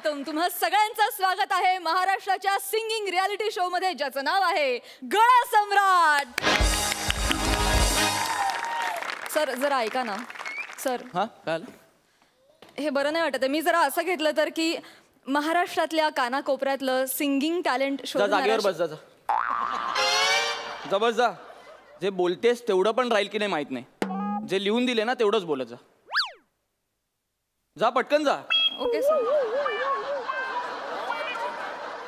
स्वागतम. तुम्हा सगळ्यांचं स्वागत आहे महाराष्ट्राच्या सिंगिंग रियालिटी शो मध्ये, ज्याचं नाव आहे गळा सम्राट. सर जरा ऐका ना. सर काय हे बरं नाही वाटत. मी जरा असं घेतलं तर की महाराष्ट्रातल्या कानाकोपऱ्यातलं सिंगिंग टॅलेंट शो. जागेवर बस जा. बस जा. जे बोलतेस तेवढं पण राहील की नाही माहित नाही. जे लिहून दिले ना तेवढंच बोलत जा. जा पटकन जा. Okay sir.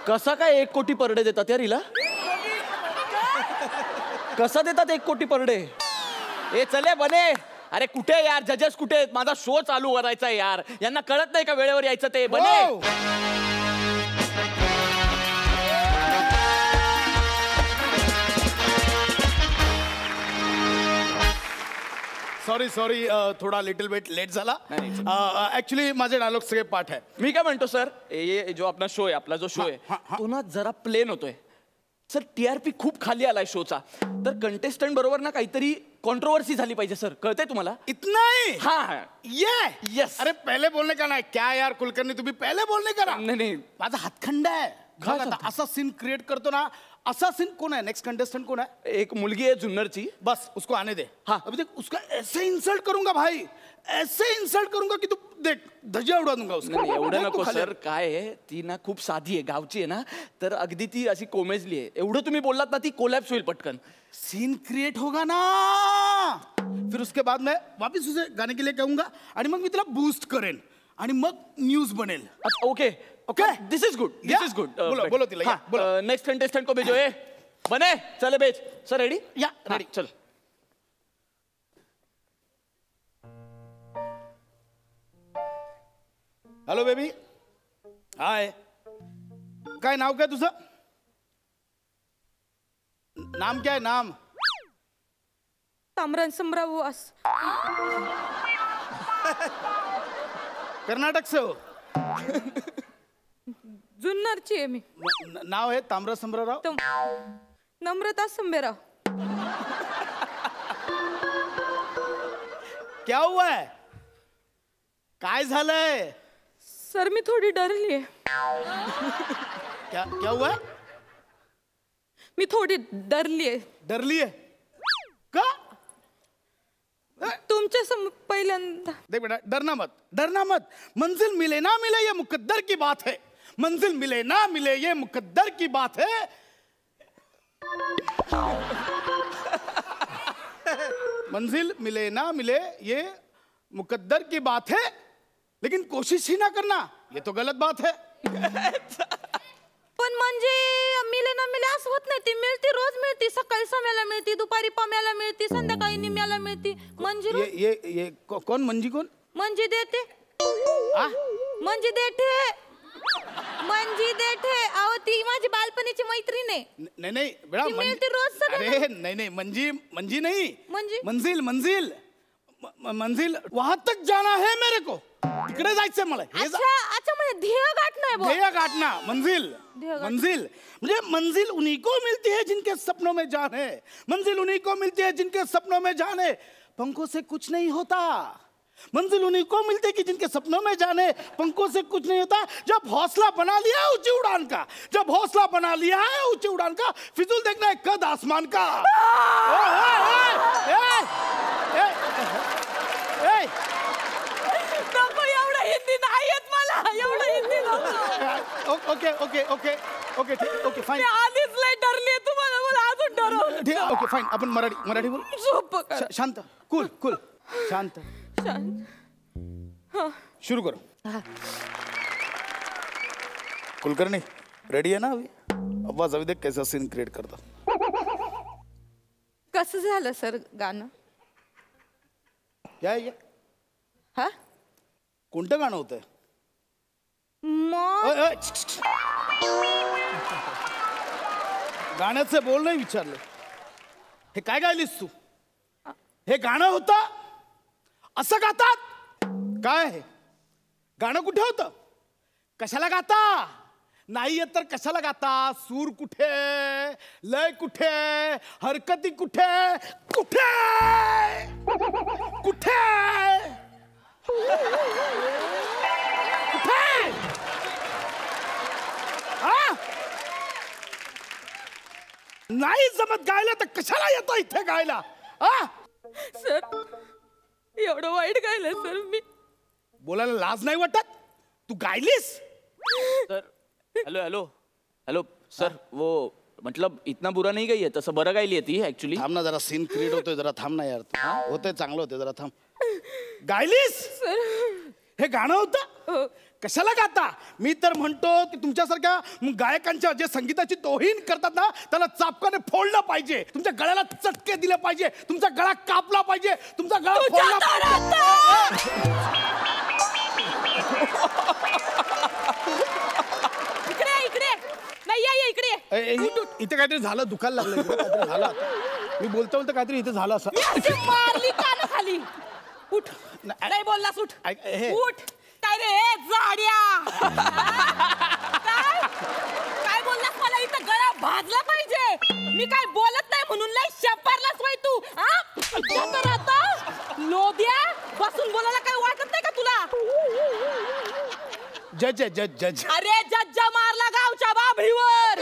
कसा काय 1 कोटी पर डे देतात यार हिला? कसा देतात 1 कोटी पर डे? ए चले बने. अरे कुठे यार जजेस कुठे आहेत? माझा शो चालू करायचा यार. यांना कळत नाही का वेळेवर यायचं ते? बने सॉरी थोडा लिटिल बिट लेट झाला. ऍक्च्युली माझे डायलॉग सगळे पाठ आहे. मी काय म्हणतो सर, ये जो आपला शो आहे, आपला जो शो आहे तो ना जरा प्लेन होतोय सर. TRP खूप खाली आलाय शोचा. तर कंटेस्टंट बरोबर ना काहीतरी कॉन्ट्रोवर्सी झाली पाहिजे सर. कळतंय तुम्हाला? इतना ही? हाँ ये यस. अरे पहले बोलने का ना. क्या यार कुलकर्णी, तुम्ही पहले बोलने का ना. नाही माझा हातखंड आहे. असा सीन क्रिएट करतो ना. असा सीन कोण आहे? नेक्स्ट कंटेस्टेंट कोण आहे? एक मुलगी आहे जुन्नरची. बस उसको आने दे. हाँ अभी देख उसका ऐसे इंसल्ट करूंगा भाई, ऐसे इंसल्ट करूंगा कि तू देख धज्जिया उडा दूंगा उसका. नाही एवढं नको सर. काय आहे ती ना खूप साधी आहे, गावची आहे ना. तर अगदी ती अशी कोमेजली आहे. एवढं तुम्ही बोललात ना ती कोलॅप्स होईल पटकन. सीन क्रिएट होगा ना. फिर उसके बाद मैं वापस उसे गाने के लिए कहूंगा आणि मग मी तिला बूस्ट करेन आणि मग न्यूज बनेल. Okay okay this is good. This is good. बोलो तिला. बोलो. नेक्स्ट कंटेस्टेंट को भेजो. ए बने चले भेज. Sir ready? या रेडी. चल. Hello baby. हाय. काय नाव काय तुझं? नाम क्या है? नाम तामरान सम्राट. कर्नाटक से हो? जुन्नरची आहे मी. नाव है ताम्रा सम्राराव. नम्रता संबेराव. क्या हुआ है? काय झालंय? सर मी थोडी डरली आहे. क्या हुआ है? मी थोडी डरली आहे. डरली है का? तुमच्या पहिल्यांदा. देख बेटा डरना मत. मंजिल मिले ना मिले ये मुकद्दर की बात है. मंजिल मिले ना मिले ये मुकद्दर की बात है. मंजिल मिले ना मिले ये मुकद्दर की बात है, लेकिन कोशिश ही ना करना ये तो गलत बात है. पण म्हणजे मिले ना मिले असं होत नाही. ती मिळती, रोज मिळती. सकाळी सम्याला मिळती, दुपारी पम्याला मिळती, संध्याकाळी निम्याला मिळती. मंजी ये कौन मंजी कौन? मंजी देते. मंजी देते. मंजी देते. अहो ती माझी बालपणीची मैत्रीण आहे. नहीं बेटा मिळती रोज सगळं. अरे नहीं मंजी नहीं. मंजी मंजिल वहां तक जाना है मेरे को. तिकडे जायचंय मला. अच्छा म्हणजे ध्येय गाठणं. ध्येय गाठना. मंजिल म्हणजे मंजिल उन्हीं को मिलती है जिनके सपनों में जान है. मंजिल उन्हीं को मिलती है जिनके सपनों में जान है. पंखों से कुछ नहीं होता. मंजिल उन्हीं को मिलती है कि जिनके सपनों में जान है. पंखों से कुछ नहीं होता. जब हौसला बना लिया है ऊंची उड़ान का, जब हौसला बना लिया है ऊंची उड़ान का, फिजूल देखना है कद आसमान का. एवढं हिंदी नाही येत मला. एवढं हिंदी ओके फाईन. आधीच लय डरली. तुम्हाला मला अजून डरव. Okay fine. आपण मराठी बोल. शांत. कूल शांत. शुरू करो. कुलकर्णी रेडी है ना? अभी आवाज अभी देख कैसा सीन क्रिएट करता. कसं झालं सर गाणं? क्या है ये? हा कोणतं गाणं होतं? गाण्याचं बोल नाही विचारलं. हे काय गायलीस तू? हे गाणं होतं? असं गातात? काय आहे गाणं? कुठे होतं? कशाला गाता? नाही येत तर कशाला गाता? सूर कुठे, लय कुठे, हरकती कुठे कुठे कुठे कुठे हा? नाही जमत गायला तर कशाला येतो इथे गायला? हा? सर एवढं वाईट गायलं सर मी. बोलायला लाज नाही वाटत? तू गायलीस? Sir hello hello hello sir वो मतलब इतना बुरा नहीं गई है, तसं बरं गायली आहे ती ऍक्च्युली. थांब ना जरा, सीन क्रिएट होतोय, जरा थांब ना यार. होतंय चांगलं होतंय, जरा थांब. गायलीस? सर हे गाणं होतं? कशाला गाता? मी तर म्हणतो की तुमच्यासारख्या गायकांच्या जे संगीताची तोहीन करतात ना, त्याला चापकाने फोडलं पाहिजे, तुमच्या गळ्याला चटके दिले पाहिजे, तुमचा गळा कापला पाहिजे, तुमचा गळा फोडला पाहिजे. इकडे नाही या इकडे. इथे काहीतरी झालं, दुखायला लागलं, इथे काहीतरी झालं. मी बोलतो काहीतरी इथे झालं असं. मारली कान खाली. उठ. नाही बोललास उठ. उठ. काय रे जाड्या? काय बोललास? मला इथं गळा भाजला पाहिजे. मी काय बोलत नाही म्हणून लय शपारलास बाई तू. आता लोद्या बसून बोलायला काय वाटत नाही का तुला? जज जज जज. अरे जज्जा मारला गावच्या बाभळीवर.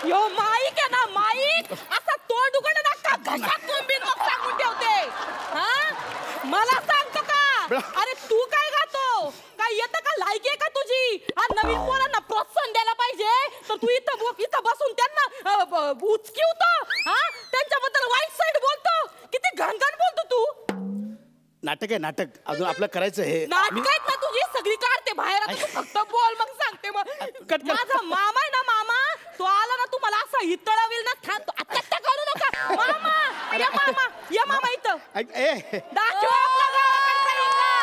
यो माईक आहे ना, माईक असा तोंड उघडे ना घशात कोंबीन मग सांगून ठेवते. हा मला सांगतो का? अरे तू काय गातो? काय येतं का? लायकी आहे का तुझी? हा नवीन पोरांना प्रोत्साहन द्यायला पाहिजे तर तू इथं बसून त्यांना उचकिवतो. हा त्यांच्याबद्दल वाईट साईड बोलतो. किती घणघण बोलतो तू. नाटक आहे नाटक, अजून आपलं करायचं हे. नाटक आहेत ना तुझी सगळी काढते बाहेर. आता तू फक्त बोल मग सांगते. मग माझा मामा आहे ना, मामा तो आला ना तुम्हाला असा हितळावील ना. आता करू नका. मामा या मामा, या मामा इथं दाखव आपला गावाकडचा इंगा.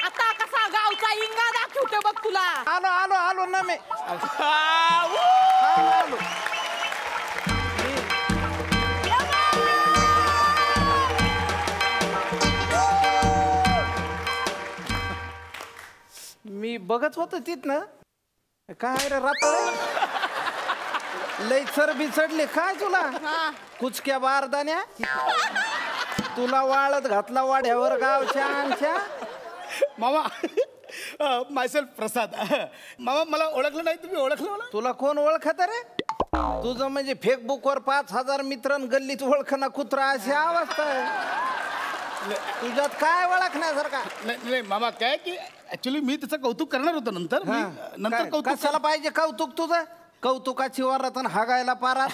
आता कसा गावचा इंगा दाखवते बघ तुला. आलो आलो आलो ना मी. आलो. मी बघत होतो तिथनं. काय रे रात्र लय चरबी चढली काय तुला? कुचक्या बारदान्या तुला वाळत घातला वाड्यावर गावच्या आमच्या. मामा मायसेल्फ प्रसाद. मामा मला ओळखलं नाही, तुम्ही ओळखलं मला? तुला कोण ओळखत रे? तुझं म्हणजे फेसबुकवर 5000 मित्र गल्लीत ओळखना कुत्रा अशी अवस्था आहे. तुझ्यात काय ओळखण्यासारखा? नाही मामा, काय की ऍक्च्युली मी त्याचं कौतुक करणार होतो नंतर. नंतर कौतुक कशाला पाहिजे कौतुक तुझं? कौतुकाची वरातन हागायला पारा.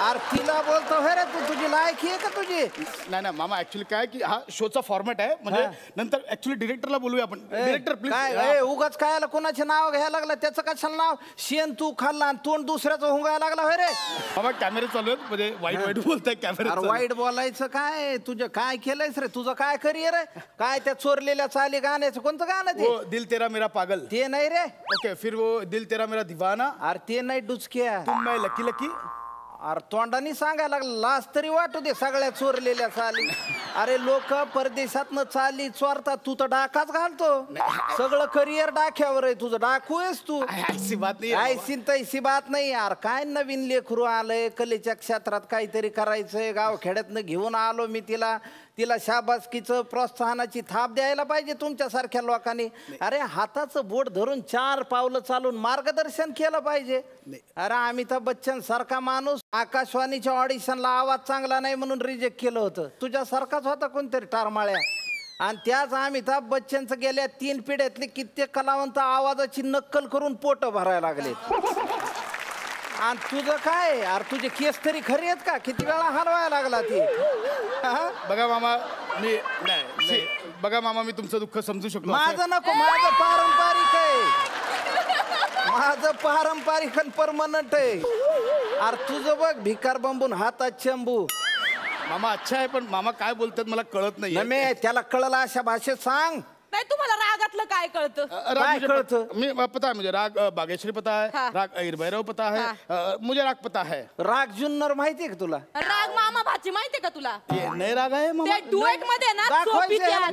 अरे तिला बोलतो हे रे तू, तुझी लायकी आहे का तुझी? नाही मामा, ऍक्च्युली काय की हा शोचा फॉर्मॅट आहे, म्हणजे नंतर ऍक्च्युली डिरेक्टरला बोलूया आपण. डिरेक्टर काय उगाच काय कोणाचे नाव घ्यायला लागला? त्याचं कशाला नाव? शेण तू खाल्ला आणि तोंड दुसऱ्याचं हुंगायला लागला होय रे? मामा कॅमेरे चालू आहेत, म्हणजे वाईट बोलताय कॅमेरा. वाईट बोलायचं काय? तुझं काय केलंयस रे? तुझं काय करिअर आहे? काय त्या चोरलेल्या चाली गाण्याचं कोणतं गाणं ते? दिल तेरा मेरा पागल. ते नाही रे. ओके, फिर वो दिल तेरा मेरा दीवाना. अरे ते नाही डुचक्या. तुम मैं लकी लकी. अरे तोंडानी सांगायला लागला, लाज तरी वाटू दे सगळ्या चोरलेल्या चाली. अरे लोक परदेशातनं चाली चोरतात, तू तर डाकाच घालतो. सगळं करिअर डाक्यावर आहे तुझं. डाकू आहेस तू. ऐसी बात नाही. ऐसी तैसी बात नाही यार. काय नवीन लेकरू आलंय, कलेच्या क्षेत्रात काहीतरी करायचंय. गावखेड्यातनं घेऊन आलो मी तिला. तिला शाबासकीचं प्रोत्साहनाची थाप द्यायला पाहिजे तुमच्यासारख्या लोकांनी. अरे हाताचं बोट धरून 4 पावलं चालून मार्गदर्शन केलं पाहिजे. अरे अमिताभ बच्चन सारखा माणूस आकाशवाणीच्या ऑडिशनला आवाज चांगला नाही म्हणून रिजेक्ट केलं होतं. तुझ्यासारखाच होता कोणतरी टारमाळ्या. आणि त्याच अमिताभ बच्चनचं गेल्या 3 पिढ्यातले कित्येक कलावंत आवाजाची नक्कल करून पोट भरायला लागले. आणि तुझं काय? अरे तुझे केस तरी खरी आहेत का? किती वेळा हलवायला लागला ती. बघा मामा, बघा मामा, मी तुमचं दुःख समजू शकतो. माझं नको, माझं पारंपरिक आहे. माझं पारंपरिक आणि परमनंट आहे. अरे तुझं बघ भिकार बंबून हातात चंबू. मामा अच्छा आहे, पण मामा काय बोलतात मला कळत नाही. त्याला कळलं अशा भाषेत सांग. नाही तुम्हाला रागातलं काय कळतं? काय कळतं? मी पता है मुझे, राग बागेश्वरी पता है. राग ऐर भैरव पता है. मुझे राग पता है. राग जुन्नर माहितीये का तुला? राग मामा भाची माहितीये का तुला? ये नए राग आहे मामा. ते डुएट मध्ये ना सोपी त्यात.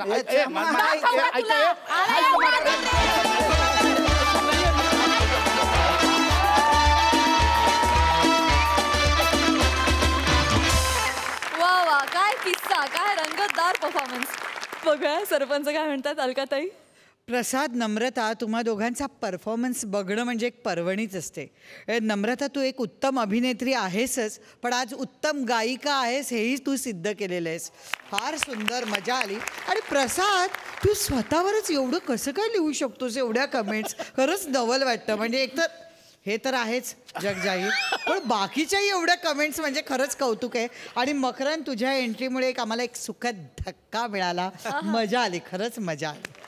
वा वा, काय किस्सा, काय रंगतदार परफॉर्मन्स. बघा बघूया सरपंच काय म्हणतात. अलकाताई. प्रसाद, नम्रता, तुम्हा दोघांचा परफॉर्मन्स बघणं म्हणजे एक पर्वणीच असते. नम्रता, तू एक उत्तम अभिनेत्री आहेसच, पण आज उत्तम गायिका आहेस हेही तू सिद्ध केलेलं आहेस. फार सुंदर, मजा आली. आणि प्रसाद, तू स्वतःवरच एवढं कसं काय लिहू शकतोस, एवढ्या कमेंट्स? खरंच नवल वाटतं. म्हणजे एकतर हे तर आहेच जगजाहीर, पण बाकीच्याही एवढ्या कमेंट्स म्हणजे खरंच कौतुक आहे. आणि मकरन, तुझ्या एंट्रीमुळे एक आम्हाला एक सुखद धक्का मिळाला. मजा आली, खरंच मजा आली.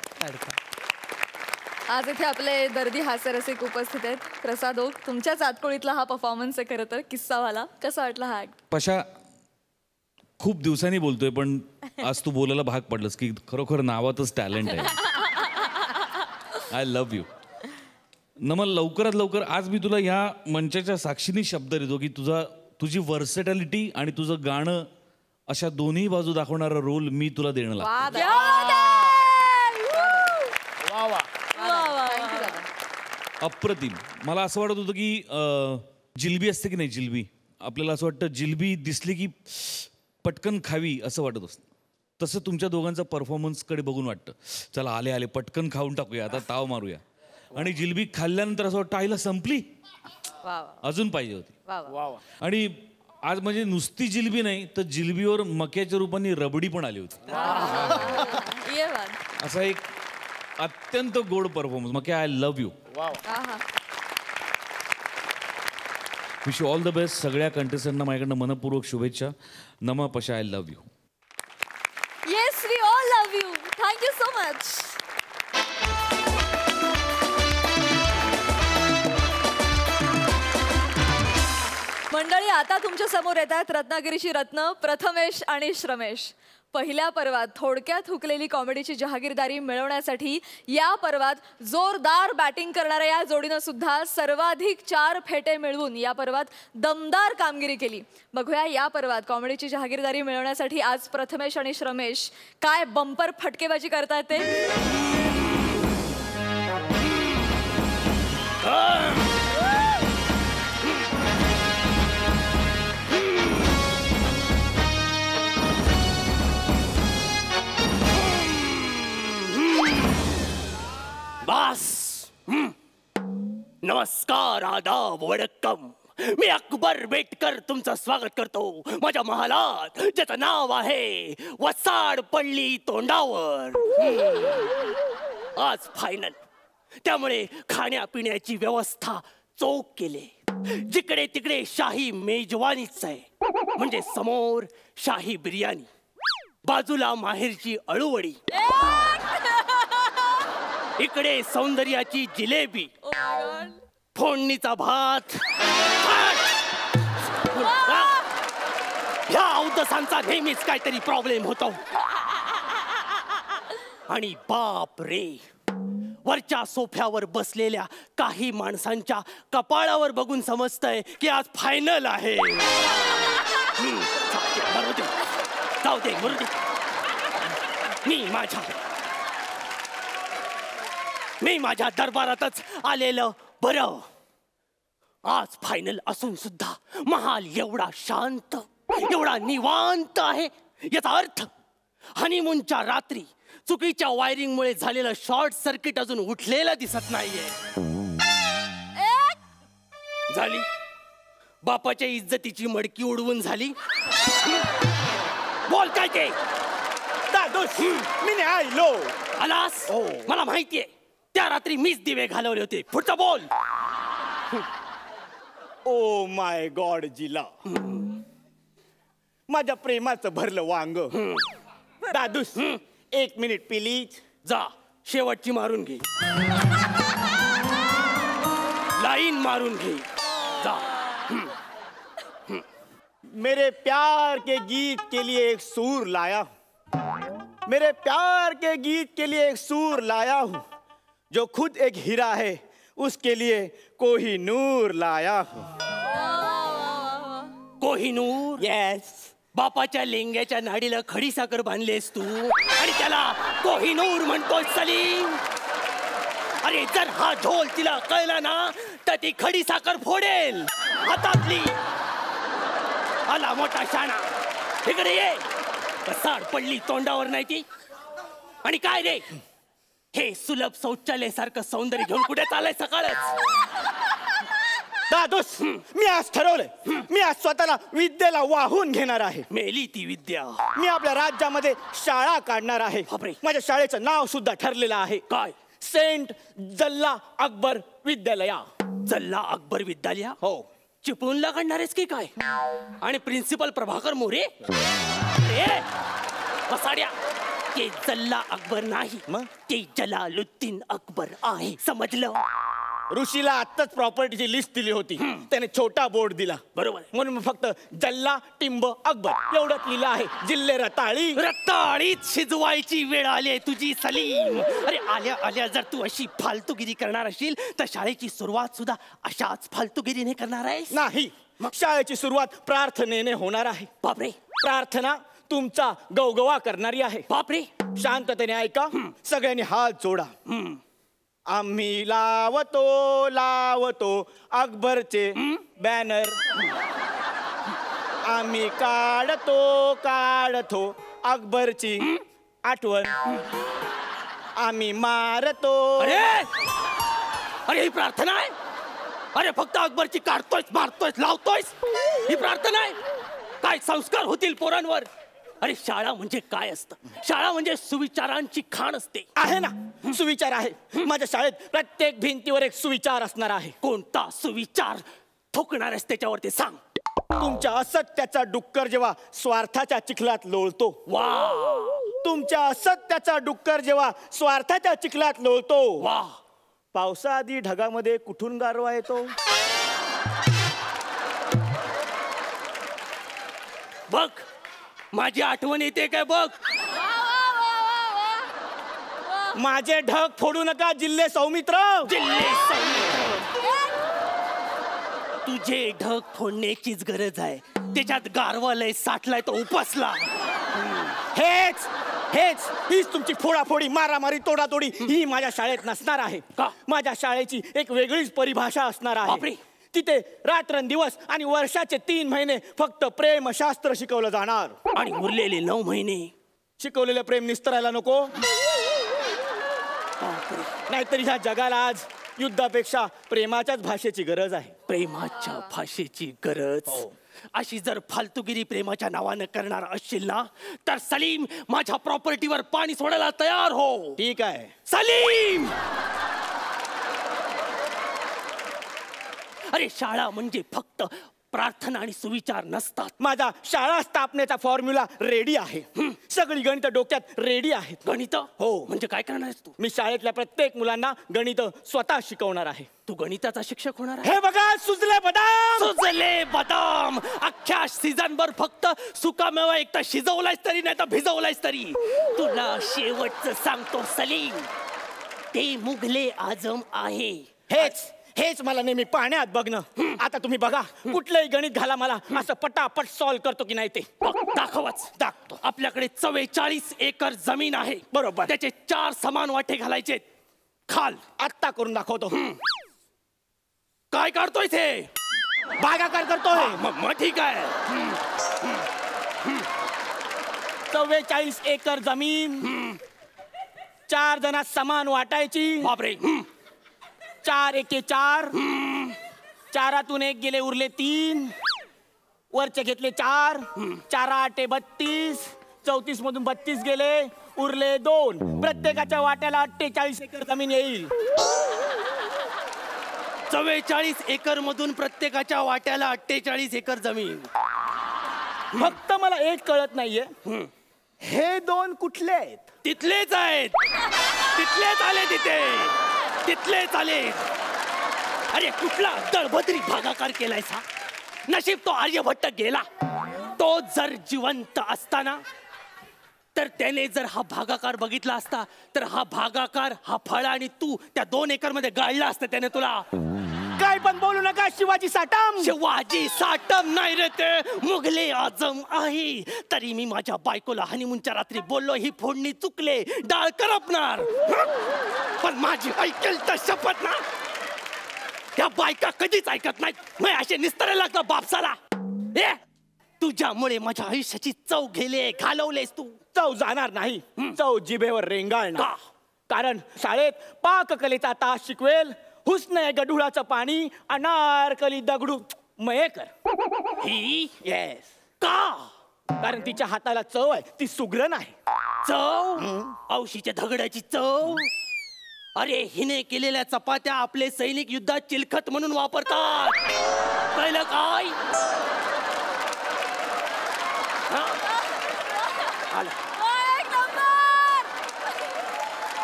आज इथे आपले दर्दी हास्यरसिक उपस्थित आहेत. प्रसाद ओक, तुमच्याच आतकोळीतला हा परफॉर्मन्स आहे खरं तर, किस्सावाला. कसा वाटला हा ऍक्ट? पशा, खूप दिवसांनी बोलतोय पण आज तू बोलायला भाग पडलंस की खरोखर नावातच टॅलेंट आहे. I love you. नमन, लवकरात लवकर आज मी तुला ह्या मंचाच्या साक्षीने शब्द देतो की तुझी वर्सेटॅलिटी आणि तुझं गाणं अशा दोन्ही बाजू दाखवणारा रोल मी तुला देणं लागतो. अप्रतिम. मला असं वाटत होतं की जिलबी असते की नाही, जिलबी आपल्याला असं वाटतं जिलबी दिसली की पटकन खावी असं वाटत असतं. तसं तुमच्या दोघांचा परफॉर्मन्सकडे बघून वाटतं चला आले आले पटकन खाऊन टाकूया, आता ताव मारूया. आणि जिलबी खाल्ल्यानंतर असं वाटतं आईला संपली, अजून पाहिजे होती. आणि आज म्हणजे नुसती जिलबी नाही तर जिलबीवर मक्याच्या रूपाने रबडी पण आली होती. असा एक अत्यंत गोड परफॉर्मन्स. मग I love you. Wish you all the best. सगळ्या कंटेस्टंटना माझ्याकडनं मनपूर्वक शुभेच्छा. नमा, पशा, I love you. Yes, we all love you. Thank you so much. मंडळी, आता तुमच्या समोर येत आहेत रत्नागिरीची रत्न प्रथमेश आणि श्रमेश. पहिल्या पर्वात थोडक्यात हुकलेली कॉमेडीची जहागीरदारी मिळवण्यासाठी या पर्वात जोरदार बॅटिंग करणाऱ्या या जोडीनं सुद्धा सर्वाधिक 4 फेटे मिळवून या पर्वात दमदार कामगिरी केली. बघूया या पर्वात कॉमेडीची जहागीरदारी मिळवण्यासाठी आज प्रथमेश आणि श्रमेश काय बंपर फटकेबाजी करतायत ते. बस. नमस्कार, आदाब, वडक्कम. मी अकबर बेटकर तुमचं स्वागत करतो माझ्या महालात, ज्याचं नाव आहे वसाड पडली तोंडावर. आज फायनल, त्यामुळे खाण्यापिण्याची व्यवस्था चोख केली. जिकडे तिकडे शाही मेजवानीच आहे. म्हणजे समोर शाही बिर्याणी, बाजूला माहेरची अळूवडी, इकडे सौंदर्याची जिलेबी, फोडणीचा भात. ह्या औदसांचा नेहमीच काहीतरी प्रॉब्लेम होतो. आणि बाप रे, वरच्या सोफ्यावर बसलेल्या काही माणसांच्या कपाळावर बघून समजतंय की आज फायनल आहे. जाऊ दे, मरू दे. मी माझ्या दरबारातच आलेलं बरं. आज फायनल असून सुद्धा महाल एवढा शांत, एवढा निवांत आहे. याचा अर्थ हनीमूनच्या रात्री चुकीच्या वायरिंगमुळे झालेलं शॉर्ट सर्किट अजून उठलेलं दिसत नाहीये. झाली बापाच्या इज्जतीची मडकी उडवून झाली. बोल काय ते. मी आलो. आलास? मला माहितीये, त्या रात्री मीच दिवे घालवले होते. पुढचं बोल. ओ माय गॉड जिला, माझ्या प्रेमाचं भरलं वांग. दादूस, 1 मिनिट प्लीज. जा, शेवटची मारून घे, लाईन मारून घे. जा. मेरे प्यार के गीत के लिए एक सूर लाया, मेरे प्यार के गीत के लिए एक सूर लाया हूँ. जो खुद एक हीरा है उसके लिए कोहिनूर लाया हूँ. कोहिनूर? येस. बापाच्या लेंग्याच्या नाडीला खडी साखर बांधलेस तू आणि त्याला कोहिनूर म्हणतोय सलीम. अरे जर हा ढोल तिला कळला ना तर ती खडी साखर फोडेल हातातली. आला मोठा शाणा, इकडे ये. कसाड पडली तोंडावर नाही ती. आणि काय रे हे सुलभ शौचालय सारखं सौंदर्य घेऊन कुठे चाललंय सकाळच? दादोस मी आज ठरवलंय, मी आज स्वतःला विद्येला वाहून घेणार आहे. मेली ती विद्या. मी आपल्या राज्यामध्ये शाळा काढणार आहे. बापरे. माझ्या शाळेचं नाव सुद्धा ठरलेलं आहे. काय? सेंट जल्ला अकबर विद्यालया. जल्ला अकबर विद्यालय? हो. चिपळूणला काढणारेस की काय? आणि प्रिन्सिपल प्रभाकर मोरे? बसाड्या, ते जल्ला अकबर नाही, मग ते जलालुद्दीन अकबर आहे, समजलं? ऋषीला आत्ताच प्रॉपर्टीची लिस्ट दिली होती, त्याने छोटा बोर्ड दिला. बरोबर. म्हणून फक्त जल्ला टिंब अकबर एवढंच लिहिलं आहे. जिल्हे रताळी. रताळीत शिजवायची वेळ आली आहे तुझी सलीम. अरे आल्या आल्या जर तू अशी फालतूगिरी करणार असशील तर शाळेची सुरुवात सुद्धा अशाच फालतूगिरीने करणार आहेस? नाही, शाळेची सुरुवात प्रार्थनेने होणार आहे. बापरे. प्रार्थना तुमचा गवगवा करणारी आहे. बापरे. शांततेने ऐका, सगळ्यांनी हात जोडा. आम्ही लावतो अकबरचे बॅनर, आम्ही काढतो अकबरची आठवण, आम्ही मारतो. अरे अरे ही प्रार्थना आहे? अरे फक्त अकबरची काढतोयस, मारतोयस, लावतोयस, ही प्रार्थना आहे? काय संस्कार होतील पोरांवर? अरे शाळा म्हणजे काय असतं? शाळा म्हणजे सुविचारांची खाण असते. आहे ना, सुविचार आहे. माझ्या शाळेत प्रत्येक भिंतीवर एक सुविचार असणार आहे. कोणता सुविचार ठोकणार आहेस त्याच्यावरती सांग. तुमच्या असत्याचा डुक्कर जेव्हा स्वार्थाच्या चिखलात लोळतो, वा. तुमच्या असत्याचा डुक्कर जेव्हा स्वार्थाच्या चिखलात लोळतो, वा. पावसाआधी ढगामध्ये कुठून गारवा येतो? बघ, माझी आठवण येते काय बघ. माझे ढग फोडू नका जिल्हे सौमित्र. तुझे ढग फोडण्याचीच गरज आहे. त्याच्यात गारवा लय साठलाय तो उपसला. हीच तुमची फोडाफोडी, मारामारी, तोडातोडी ही माझ्या शाळेत नसणार आहे. का? माझ्या शाळेची एक वेगळीच परिभाषा असणार बापरे. आहे. तिथे रात्रंदिवस आणि वर्षाचे 3 महिने फक्त प्रेमशास्त्र शिकवलं जाणार. आणि उरलेले 9 महिने शिकवलेलं प्रेम निस्तरायला नको. नाहीतर ह्या जगाला आज युद्धापेक्षा प्रेमाच्याच भाषेची गरज आहे. प्रेमाच्या भाषेची गरज. अशी जर फालतूगिरी प्रेमाच्या नावानं करणार असशील ना तर सलीम माझ्या प्रॉपर्टीवर पाणी सोडायला तयार हो. ठीक आहे सलीम. अरे शाळा म्हणजे फक्त प्रार्थना आणि सुविचार नसतात. माझा शाळा स्थापनेचा फॉर्म्युला रेडी आहे. सगळी गणित डोक्यात रेडी आहेत. गणित? हो. म्हणजे काय करणार आहेस तू? मी शाळेतल्या प्रत्येक मुलांना गणित स्वतः शिकवणार आहे. तू गणिताचा शिक्षक होणार आहे? हे बघा, सुजले बदाम. सुजले बदाम. अख्ख्या सीझन भर फक्त सुकामेवा एकटा शिजवलायस तरी नाही तर भिजवलायस तरी. तुला शेवटचं सांगतो सलीम, ते मुघले आजम आहे. हेच मला नेहमी पाण्यात बघणं. आता तुम्ही बघा, कुठलंही गणित घाला मला, असं पटापट सॉल्व करतो की नाही ते दाखवच. दाखवतो. आपल्याकडे 44 एकर जमीन आहे. बरोबर. त्याचे 4 समान वाटे घालायचे. खाल. आत्ता करून दाखवतो. काय काढतोय ते? भागाकार करतोय. मग ठीक आहे. 44 एकर जमीन 4 जणात समान वाटायची. बापरे. 4 एके 4, 4तून 1 गेले, उरले 3, वरचे घेतले 4, 4 8 32, 34 मधून 32 गेले, उरले 2. प्रत्येकाच्या वाट्याला 48 एकर जमीन येईल. 44 एकर मधून प्रत्येकाच्या वाट्याला 48 एकर जमीन. फक्त मला एक कळत नाहीये, हे 2 कुठले आहेत? तिथलेच आहेत. तिथलेच आले. तिथलेच आले. अरे कुठला दळभद्री भागाकार केलाय सा? नशीब तो आर्यभट्ट गेला. तो जर जिवंत असताना तर त्याने जर हा भागाकार बघितला असता तर हा भागाकार, हा फळ आणि तू त्या 2 एकर मध्ये गाळला असतं त्याने तुला. काय पण बोलू नका. शिवाजी साटम. शिवाजी साटम नाही रे, ते मुघले आजम आहे. तरी मी माझ्या बायकोला हनीमूनच्या रात्री बोललो, ही फोडणी चुकले, डाळ करपणार. पण माझी ऐकेल तर शपथ ना, त्या बायका कधीच ऐकत नाहीत. मग असे निस्तरायला लागतं बापसाला. तुझ्यामुळे माझ्या आयुष्याची चव घालवलेस तू. चव जाणार नाही, चव जिभेवर रेंगाळणार. कारण शाळेत पाककलेचा तास शिकवेल हुस्न गढुळाचं पाणी अनारकली दगडू मयेकर. ही येस. का? कारण तिच्या हाताला चव आहे, ती सुग्रण आहे. चव? औशीच्या दगडाची चव? अरे हिने केलेल्या चपात्या आपले सैनिक युद्धात चिलखत म्हणून वापरतात. कळलं काय?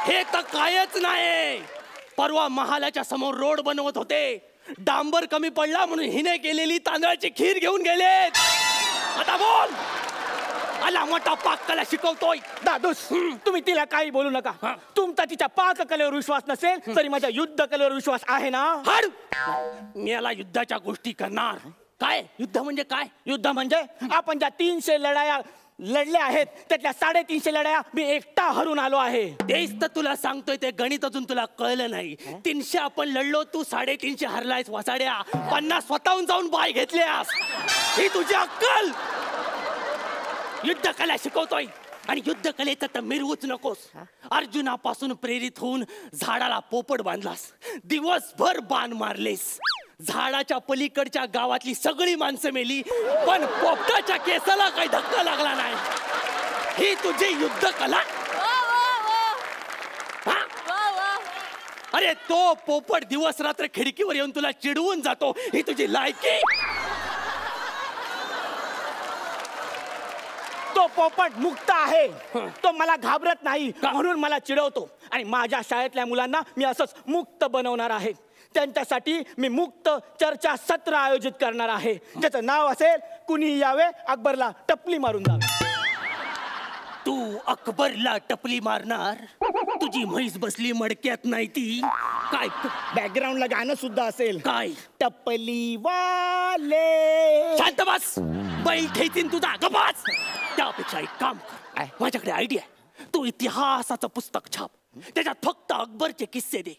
हे तर कायच नाही. परवा महालाच्या समोर रोड बनवत होते, डांबर कमी पडला म्हणून हिने केलेली तांदळाची खीर घेऊन गेलेत. आता बोल, आला मोठा पाककला शिकवतोय. दादूस, तुम्ही तिला काही बोलू नका. तुमचा तिच्या पाककलेवर विश्वास नसेल तरी माझ्या युद्ध कलेवर विश्वास आहे ना. हड, मी याला युद्धाच्या गोष्टी करणार. काय युद्ध म्हणजे काय? युद्ध म्हणजे आपण ज्या 300 लढाया लढल्या आहेत त्यातल्या 350 लढाया मी एकटा हरून आलो आहे. तेच तर तुला सांगतोय, ते गणित अजून तुला कळलं नाही. 300 आपण लढलो, तू 350 हरलायस. वासाड्या 50 स्वतःहून जाऊन बाय घेतल्यास. ही तुझी अक्कल. युद्ध कला शिकवतोय आणि युद्ध कलेचं तर मिरवूच नकोस. अर्जुनापासून प्रेरित होऊन झाडाला पोपट बांधलास, दिवसभर बाण मारलेस. झाडाच्या पलीकडच्या गावातली सगळी माणसं मेली, पण पोपटाच्या केसाला काही धक्का लागला नाही. ही तुझी युद्ध कला? अरे तो पोपट दिवस रात्र खिडकीवर येऊन तुला चिडवून जातो, ही तुझी लायकी? तो पोपट मुक्त आहे, तो मला घाबरत नाही म्हणून मला चिडवतो. आणि माझ्या शाळेतल्या मुलांना मी असंच मुक्त बनवणार आहे. त्यांच्यासाठी मी मुक्त चर्चा सत्र आयोजित करणार आहे, ज्याचं नाव असेल कुणी यावे अकबरला टपली मारून जावे. तू अकबरला टपली मारणार? तुझी म्हैस बसली मडक्यात नाही ती काय? बॅकग्राऊंडला गाणं सुद्धा असेल. काय? टपली वाले. शांत बस, बैल ठेचीन तुझा. गपास. त्यापेक्षा एक काम कर, माझ्याकडे आयडिया आहे. तू इतिहासाचं पुस्तक छाप, त्याच्यात फक्त अकबरचे किस्से दे.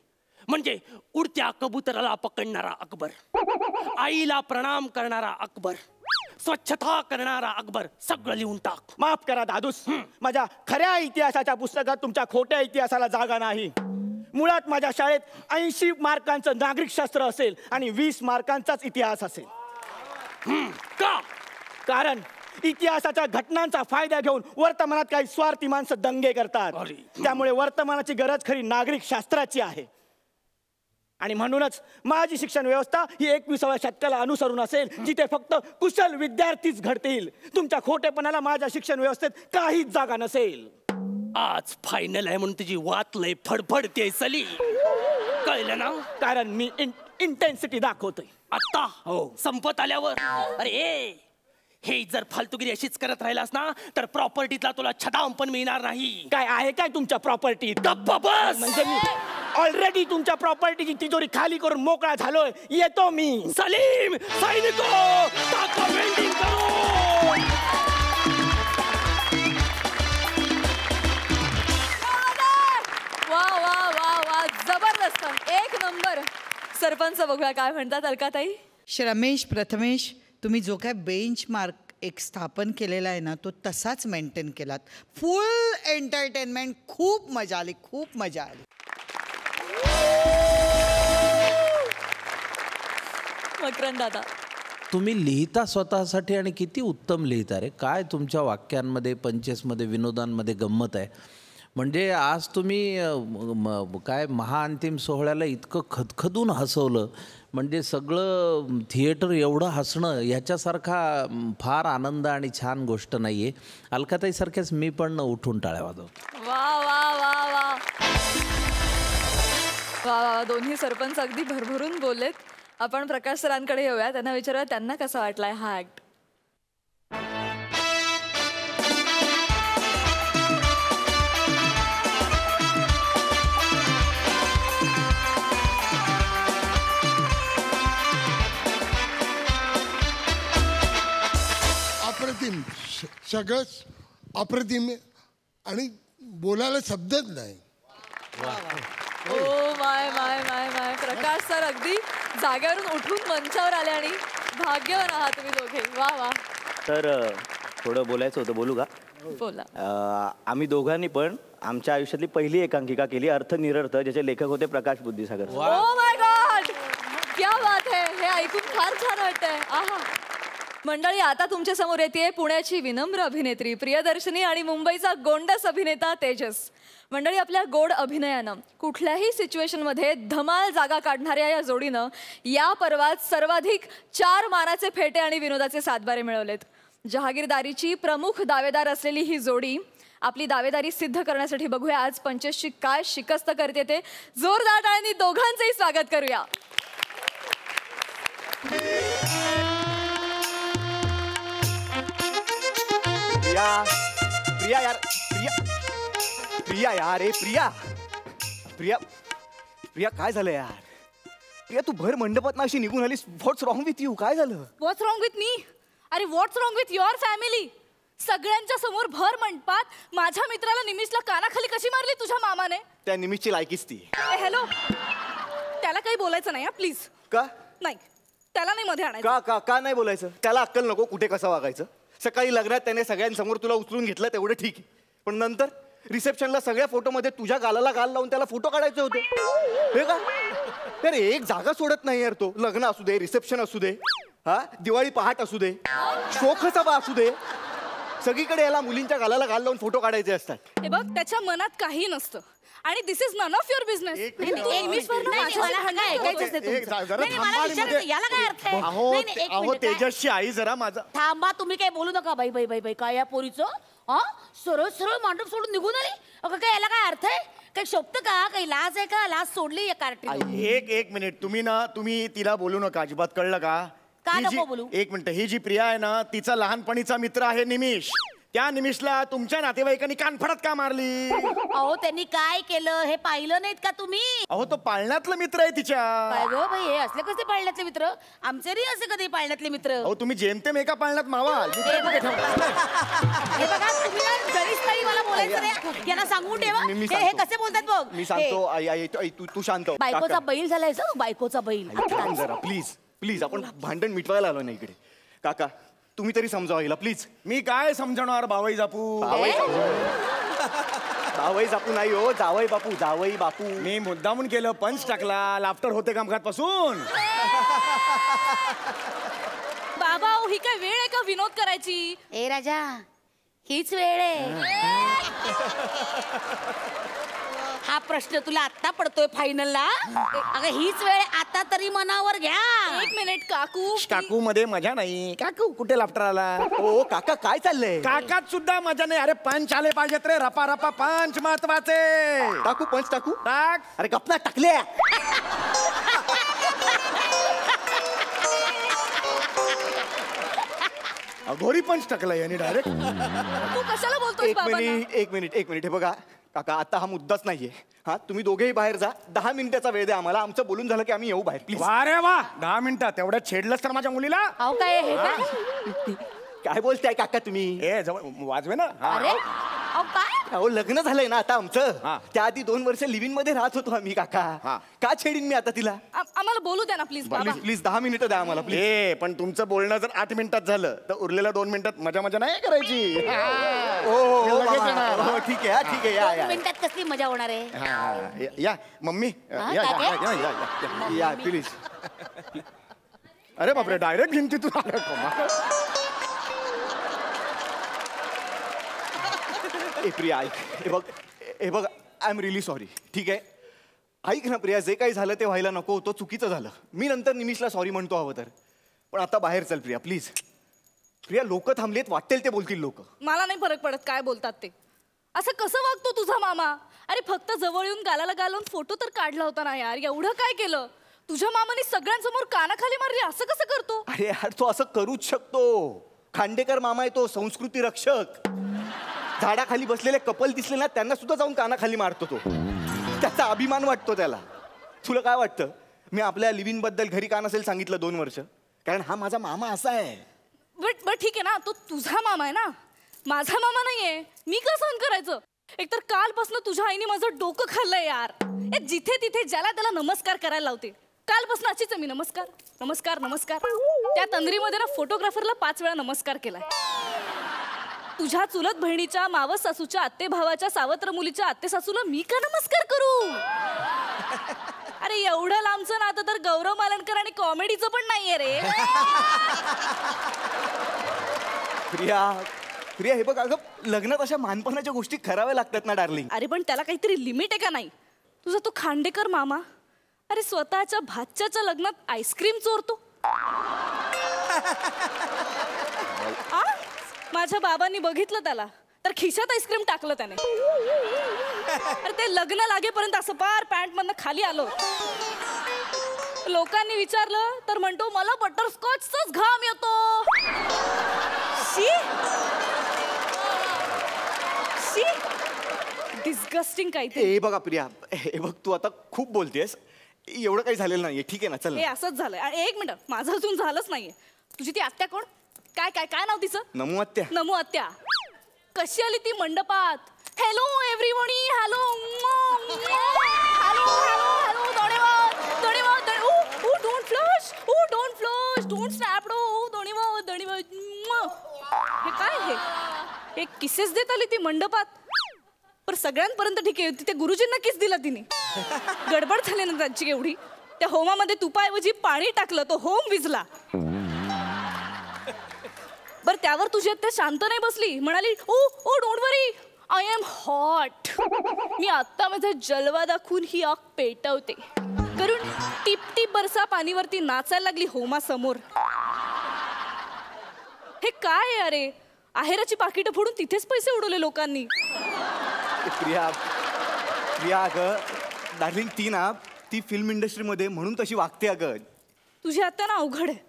म्हणजे उडत्या कबुतराला पकडणारा अकबर, आईला प्रणाम करणारा अकबर, स्वच्छता करणारा अकबर, सगळं लिहून टाक. माफ करा दादूस, माझ्या खऱ्या इतिहासाच्या पुस्तकात तुमच्या खोट्या इतिहासाला जागा नाही. मुळात माझ्या शाळेत 80 मार्कांचं नागरिकशास्त्र असेल आणि 20 मार्कांचाच इतिहास असेल. का? कारण इतिहासाच्या घटनांचा फायदा घेऊन वर्तमानात काही स्वार्थी माणसं दंगे करतात. त्यामुळे वर्तमानाची गरज खरी नागरिक शास्त्राची आहे. आणि म्हणूनच माझी शिक्षण व्यवस्था ही 21व्या शतकाला अनुसरून असेल, जिथे फक्त कुशल विद्यार्थीच घडतील. तुमच्या खोटेपणाला माझ्या शिक्षण व्यवस्थेत काहीच जागा नसेल. आज फायनल आहे म्हणून तुझी वात लय फडफडते सली, कळलं ना? कारण मी इंटेन्सिटी दाखवतोय. आता हो संपत आल्यावर. अरे हे जर फालतुगिरी अशीच करत राहिलास ना तर प्रॉपर्टीतला तुला छदाम पण मिळणार नाही. काय आहे काय तुमच्या प्रॉपर्टीत? गप्प बस. म्हणजे मी ऑलरेडी तुमच्या प्रॉपर्टीची तिजोरी खाली करून मोकळा झालोय. येतो मी. सलीम, सैनिको, टाका वेल्डिंग करो. वा वा वा वा, जबरदस्त, एक नंबर. सरपंच बघूया काय म्हणतात अलकाताई. श्रमेश, प्रथमेश, तुम्ही जो काय बेंच मार्क एक स्थापन केलेला आहे ना, तो तसाच मेंटेन केलात. फुल एंटरटेनमेंट. खूप मजा आली, खूप मजा आली. मकरंद दादा, तुम्ही लिहिता स्वतःसाठी आणि किती उत्तम लिहिता रे. काय तुमच्या वाक्यांमध्ये, पंचेसमध्ये, विनोदांमध्ये गंमत आहे. म्हणजे आज तुम्ही काय महाअंतिम सोहळ्याला इतकं खदखदून हसवलं, म्हणजे सगळं थिएटर एवढं हसणं ह्याच्यासारखा फार आनंद आणि छान गोष्ट नाही आहे. अलकाताईसारख्याच मी पण उठून टाळ्या वाजवतो. वा वा वा वा वा वा, दोन्ही सरपंच अगदी भरभरून बोललेत. आपण प्रकाश सरांकडे येऊया, त्यांना विचारूया त्यांना कसा वाटलाय हा ऍक्ट. अप्रतिम, सगळंच अप्रतिम आणि बोलायला शब्दच नाही. Oh my my my my, Prakash sir अगदी जागेवरून उठून मंचावर आले आणि भाग्यवान आहात तुम्ही दोघे. वा वा. तर थोडं बोलायचं होतं, बोलू का? बोला. आम्ही दोघांनी पण आमच्या आयुष्यातली पहिली एकांकिका केली, अर्थ निरर्थ, ज्याचे लेखक होते प्रकाश बुद्धिसागर. ओ माय गॉड, क्या बात है. हे ऐकून फार छान वाटतंय. आहा. मंडळी, आता तुमच्या समोर येते पुण्याची विनम्र अभिनेत्री प्रियदर्शनी आणि मुंबईचा गोंडस अभिनेता तेजस. मंडळी, आपल्या गोड अभिनयानं कुठल्याही सिच्युएशनमध्ये धमाल जागा काढणाऱ्या या जोडीनं या पर्वात सर्वाधिक 4 मानाचे फेटे आणि विनोदाचे सातबारे मिळवलेत. जहागीरदारीची प्रमुख दावेदार असलेली ही जोडी आपली दावेदारी सिद्ध करण्यासाठी बघूया आज पंचेसची काय शिकस्त करते ते. जोरदार टाळ्यांनी दोघांचंही स्वागत करूया. प्रिया यार, प्रिया यार, प्रिया प्रिया प्रिया काय झालं यार? प्रिया तू भर मंडपात ना अशी निघून आलीस. व्हॉट्स रॉंग विथ यू? काय झालं? व्हॉट्स रॉंग विथ मी? अरे व्हॉट्स रॉंग विथ युअर फॅमिली? सगळ्यांच्या समोर भर मंडपात माझ्या मित्राला निमिषला कानाखाली कशी मारली तुझ्या मामाने? त्या निमिषची लायकीच ती. हॅलो, त्याला काही बोलायचं नाही प्लीज. का नाही, त्याला नाही मध्ये आणायचं. का नाही बोलायचं? त्याला अक्कल नको कुठे कसं वागायचं? सकाळी लग्नात त्याने सगळ्यांसमोर तुला उचलून घेतलं तेवढं ठीक आहे, पण नंतर रिसेप्शनला सगळ्या फोटोमध्ये तुझ्या गालाला गाल लावून त्याला फोटो काढायचे होते. हे का? तर एक जागा सोडत नाही यार तो. लग्न असू दे, रिसेप्शन असू दे, हा दिवाळी पहाट असू दे, शोकसभा असू दे, सगळीकडे याला मुलींच्या गालाला गाल लावून फोटो काढायचे असतात. हे बघ, त्याच्या मनात काही नसतं आणि this is none of your business. अहो तेजसची आई जरा माझा थांबा, तुम्ही काही बोलू नका. बाई बाई बाई बाई, काय या पोरीचं? हा, सरळ सरळ मांडप सोडून निघून आली. अगं काय याला काय अर्थ आहे? काही शोभतं का? काही लाज आहे का? लाज सोडली या कार्टी. एक मिनिट, तुम्ही तिला बोलू नका अजिबात, कळलं का? नको बोलू? एक मिनिट, ही जी प्रिया आहे ना, तिचा लहानपणीचा मित्र आहे निमिष. त्या निमिषला तुमच्या नातेवाईकांनी कानफडत का मारली? अहो त्यांनी काय केलं हे पाहिलं नाहीत का तुम्ही? अहो तो पाळण्यातला मित्र आहे तिच्या. काय गो बाई, हे असले कसे पाळण्यातले मित्र? आमचे नाही असे कधी पाळण्यातले मित्र. अहो तुम्ही जेमतेम एका पाळण्यात मावा. हे बघा, तुम्ही ना जरीस्थळी मला बोलायचं नाही, यांना सांगून ठेवा. हे कसे बोलतात बघ. मी सांगतो. आई तू शांत हो. बायकोचा बैल झालाय सर, बायकोचा बैल. जरा प्लीज प्लीज, आपण भांडण मिटवायला आलो ना इकडे. काका तुम्ही तरी समजावा हिला प्लीज. मी काय समजणार भावई जापू? जावई जापू नाही हो, जावई बापू, जावई बापू. मी मुद्दामून केलं, पंच टाकला, लाफ्टर होते कामकाज पासून. बाबा, ही काय वेळ आहे का विनोद करायची? ए राजा, हीच वेळ आहे. हा प्रश्न तुला आता पडतोय फायनलला? अगं हीच वेळ, आता तरी मनावर घ्या. एक मिनिट काकू. काकू मध्ये मजा नाही. काकू कुठे लाफ्टर आला? ओ काका काय चाललंय? काकात सुद्धा मजा नाही. अरे पंच आले पाहिजेत रे, रपा रपा पंच महत्वाचे. टाकू पंच टाकू? टाक. अरे गपना टाकल्या. अघोरी पंच टाकला याने डायरेक्ट. तू कशाला बोलतोय? एक मिनिट हे बघा काका, आता हा मुद्दाच नाहीये. हा तुम्ही दोघेही बाहेर जा. 10 मिनिटाचा वेळ द्या आम्हाला. आमचं बोलून झालं की आम्ही येऊ बाहेर प्लीज. अरे वा, 10 मिनिटात एवढ्यात छेडलंच तर माझ्या मुलीला. अहो काय हे काय? काय बोलताय काका तुम्ही? ए जवळ वाजवे ना. अरे अहो काय? अहो लग्न झालंय ना आता आमचं. त्याआधी 2 वर्ष लिव्हिंग मध्ये राहत होतो आम्ही काका. का छेडीन मी आता तिला? आम्हाला बोलू द्या ना प्लीज बाबा. प्लीज 10 मिनिटं द्या आम्हाला प्लीज. ए पण तुमचं बोलणं जर 8 मिनिटात झालं तर उरलेल्या 2 मिनिटात मजा मजा नाही करायची. हो ठीक आहे ठीक आहे. 2 मिनिटात कसली मजा होणार आहे? या मम्मी या प्लीज. अरे बापरे, डायरेक्ट भिंतीतून आलं. प्रिया ऐक, हे बघ आय एम रिअली सॉरी. ठीक आहे ऐक ना प्रिया, जे काही झालं ते व्हायला नको होतं, चुकीचं झालं. मी नंतर निमिषला सॉरी म्हणतो हवं तर, पण आता बाहेर चल प्रिया प्लीज. प्रिया लोक थांबलेत, वाटेल ते बोलतील लोक. मला नाही फरक पडत काय बोलतात ते. असं कसं वागतो तुझा मामा? अरे फक्त जवळ येऊन गालाला गालून फोटो तर काढला होता ना यार, एवढं काय केलं? तुझ्या मामाने सगळ्यांसमोर कानाखाली मारली, असं कसं करतो? अरे यार तो असं करूच शकतो. खांडेकर मामा आहे तो, संस्कृती रक्षक. झाडाखाली बसलेले कपल दिसले ना त्यांना सुद्धा जाऊन कानाखाली मारतो तो. त्याचा अभिमान वाटतो त्याला. तुला काय वाटतं मी आपल्या लिव्हिंग बद्दल घरी का नसेल सांगितलं 2 वर्ष? कारण हा माझा मामा असा आहे. बट ठीक आहे ना, तो तुझा मामा आहे ना, माझा मामा नाहीये. मी का सहन करायचं? एकतर कालपासून तुझ्या आईने माझं डोकं खाल्लंय यार. जिथे तिथे ज्याला त्याला नमस्कार करायला लावते. कालपासून अशीच आहे मी. नमस्कार नमस्कार नमस्कार. त्या तंद्रीमध्ये ना फोटोग्राफरला 5 वेळा नमस्कार केलाय. तुझ्या चुलत बहिणीच्या, मावस सासूच्या, आत्ते भावाच्या, सावत्र मुलीच्या आत्ते सासूला मी का नमस्कार करू? अरे एवढं लांबचं नातं तर गौरव मालनकर आणि कॉमेडीचं पण नाहीये रे. प्रिया प्रिया हे बघ अगं, लग्नात अशा मानपणाच्या गोष्टी कराव्या लागतात ना डार्लिंग. अरे पण त्याला काहीतरी लिमिट आहे का नाही? तुझा तो खांडेकर मामा अरे स्वतःच्या भाच्याच्या लग्नात आईस्क्रीम चोरतो. आ? माझ्या बाबांनी बघितलं त्याला तर खिशात आईस्क्रीम टाकलं त्याने. अरे ते लग्न लागेपर्यंत असं पार पॅन्ट मधनं खाली आलो. लोकांनी विचारलं तर म्हणतो मला बटरस्कॉचचाच घाम येतो. शी शी डिस्गस्टिंग काहीतरी. हे बघा प्रिया, हे बघ तू आता खूप बोलतेस. एवढं काही झालेलं नाहीये, ठीक आहे ना? चल हे असंच झालंय. आणि एक मिनिट, माझं अजून झालंच नाहीये. तुझी ती आत्या कोण? काय काय काय नाव तिचं? नमू आत्या. नमू आत्या कशी आली ती मंडपात? Hello everybody, hello hello hello hello. धन्यवाद धन्यवाद. Don't flush, don't flush, don't snap. धन्यवाद धन्यवाद. हे काय हे किसेस देत आली ती मंडपात. पण सगळ्यांपर्यंत ठीक आहे, तिथे गुरुजींना किस दिला तिने. गडबड झाली ना त्यांची एवढी. त्या होमामध्ये तुपाऐवजी पाणी टाकलं, तो होम विजला. बर त्यावर तुझी आत्या शांत नाही बसली, म्हणाली oh oh don't worry, I am hot. मी आत्ता माझा जलवा दाखवून ही आग पेटवते करून टिप टिप बरसा पाणीवरती नाचायला लागली होमा समोर. हे काय आहे अरे? आहेराची पाकिटं फोडून तिथेच पैसे उडवले लोकांनी. प्रिया प्रिया अगं डार्लिंग, ती फिल्म इंडस्ट्रीमध्ये म्हणून तशी वागते अगं. तुझी आत्या ना अवघड आहे.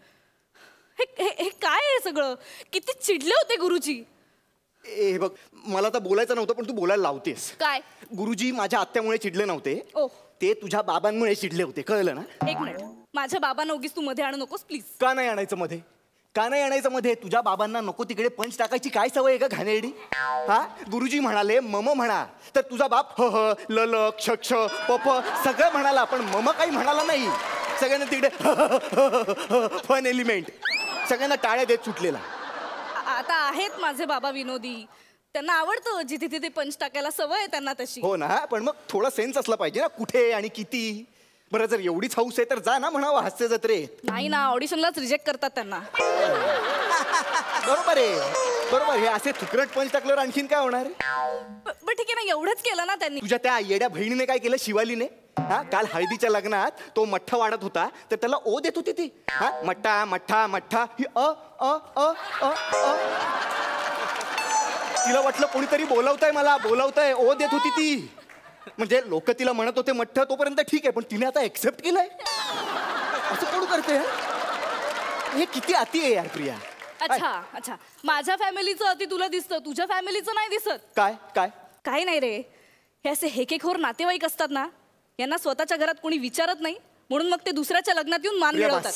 हे काय आहे सगळं? किती चिडले होते गुरुजी. हे बघ, मला तर बोलायचं नव्हतं पण तू बोलायला लावतेस. काय? गुरुजी माझ्या आत्यामुळे चिडले नव्हते, ओ ते तुझ्या बाबांमुळे चिडले होते, कळलं ना? एक मिनिट, माझ्या बाबांना उगीच तू मध्ये आणू नकोस प्लीज. का नाही आणायचं मध्ये? का नाही आणायचं मध्ये? तुझ्या बाबांना नको तिकडे पंच टाकायची काय सवय आहे का घाणेरडी? हा, गुरुजी म्हणाले मम म्हणा, तर तुझा बाप ह ह ल ल क्ष क्ष प प सगळं म्हणाला, पण मम काही म्हणाला नाही. सगळ्यांना तिकडे फन एलिमेंट, सगळ्यांना टाळ्या देत सुटलेला. आता आहेत माझे बाबा विनोदी, त्यांना आवडतं जिथे तिथे पंच टाकायला, सवय आहे त्यांना तशी. हो ना, पण मग थोडा सेन्स असला पाहिजे ना, कुठे आणि किती. बरं, जर एवढीच हौस आहे तर जा ना म्हणावं हास्य जत्रेत. नाही ना, ऑडिशनलाच रिजेक्ट करतात त्यांना. बरोबर आहे, बरोबर. हे असे थुकरट पंच टाकल्यावर आणखीन काय होणार? पण ठीक आहे ना, एवढंच केलं ना त्यांनी. तुझ्या त्या येड्या बहिणीने काय केलं, शिवालीने? हा, काल हळदीच्या लग्नात तो मठ्ठा वाढत होता तर त्याला ओ देत होती ती. हा, मठ्ठा मठ्ठा मठ्ठा, ही अ अ अ अ अ. तिला वाटलं कोणीतरी बोलवतंय, मला बोलवतंय, ओ देत होती ती. म्हणजे लोक तिला म्हणत होते मठ्ठ, तोपर्यंत ठीक आहे, पण तिने आता एक्सेप्ट केलंय. असं कोण करते? हे किती अति आहे यार प्रिया. अच्छा अच्छा, माझ्या फॅमिलीचं अति तुला दिसतं, तुझ्या फॅमिलीचं नाही दिसत. काय काय काय नाही रे, हे असे हेकेखोर नातेवाईक असतात ना, यांना स्वतःच्या घरात कोणी विचारत नाही, म्हणून मग ते दुसऱ्याच्या लग्नात येऊन मान मिळवतात.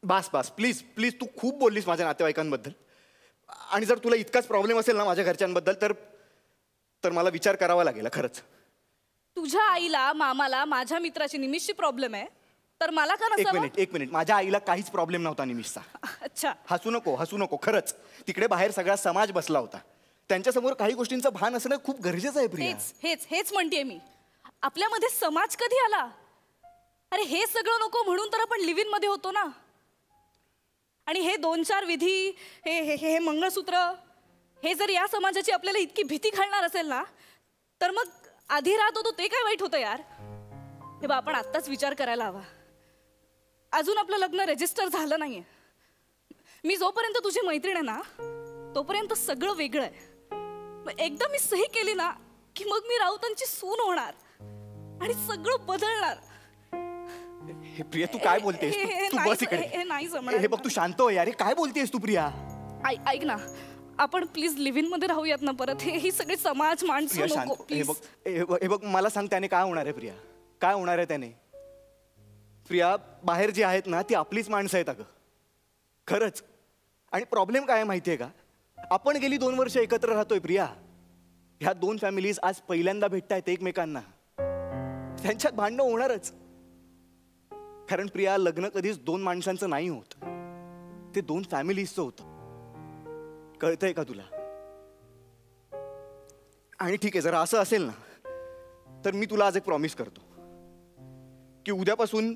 बस बस प्लीज प्लीज, तू खूप बोललीस माझ्या नातेवाईकांबद्दल. आणि जर तुला इतकाच प्रॉब्लेम असेल ना माझ्या घरच्यांबद्दल, तर मला विचार करावा लागेल खरंच. तुझ्या आईला, मामाला माझ्या मित्राची निमिषची प्रॉब्लेम आहे, तर मला का नसावं? एक मिनिट, माझ्या आईला काहीच प्रॉब्लेम नव्हता निमिषचा. अच्छा, हसू नको खरंच. तिकडे बाहेर सगळा समाज बसला होता, त्यांच्यासमोर काही गोष्टींचं भान असणं खूप गरजेचं आहे प्रिया. हेच म्हणतेय मी. आपल्यामध्ये समाज कधी आला? अरे हे सगळं नको म्हणून तर आपण लिव्ह इन मध्ये होतो ना. आणि हे 2-4 विधी, हे मंगळसूत्र, हे जर या समाजाची आपल्याला इतकी भीती घालणार असेल ना, तर मग आधी राहत होतो ते काय वाईट होतं यार? हे बा, आपण आत्ताच विचार करायला हवा. अजून आपलं लग्न रजिस्टर झालं नाहीये. मी जोपर्यंत तुझी मैत्रीण आहे ना, तोपर्यंत सगळं वेगळं आहे. एकदा मी सही केली ना की मग मी राऊतांची सून होणार आणि सगळं बदलणार. हे प्रिया, तू काय बोलतेस? तू बस इकडे. हे नाही जमणार. हे बघ, तू शांत हो यार. काय बोलतेस तू प्रिया? ऐक ना, आपण प्लीज लिव्ह इन मध्ये राहूयात ना परत. ही सगळी समाज माणसं नको प्लीज. हे बघ, मला सांग त्याने काय होणार आहे प्रिया? काय होणार आहे त्याने? प्रिया, बाहेर जी आहेत ना ती आपलीच माणसं आहेत अगं, खरंच. आणि प्रॉब्लेम काय आहे माहितीये का? आपण गेली 2 वर्ष एकत्र राहतोय प्रिया. ह्या 2 फॅमिलीज आज पहिल्यांदा भेटतायत एकमेकांना. त्यांच्यात भांडणं होणारच. कारण प्रिया, लग्न कधीच दोन माणसांचं नाही होत, ते दोन फॅमिलीजचं होतं. कळतंय का तुला? आणि ठीक आहे, जरा असं असेल ना तर मी तुला आज एक प्रॉमिस करतो की उद्यापासून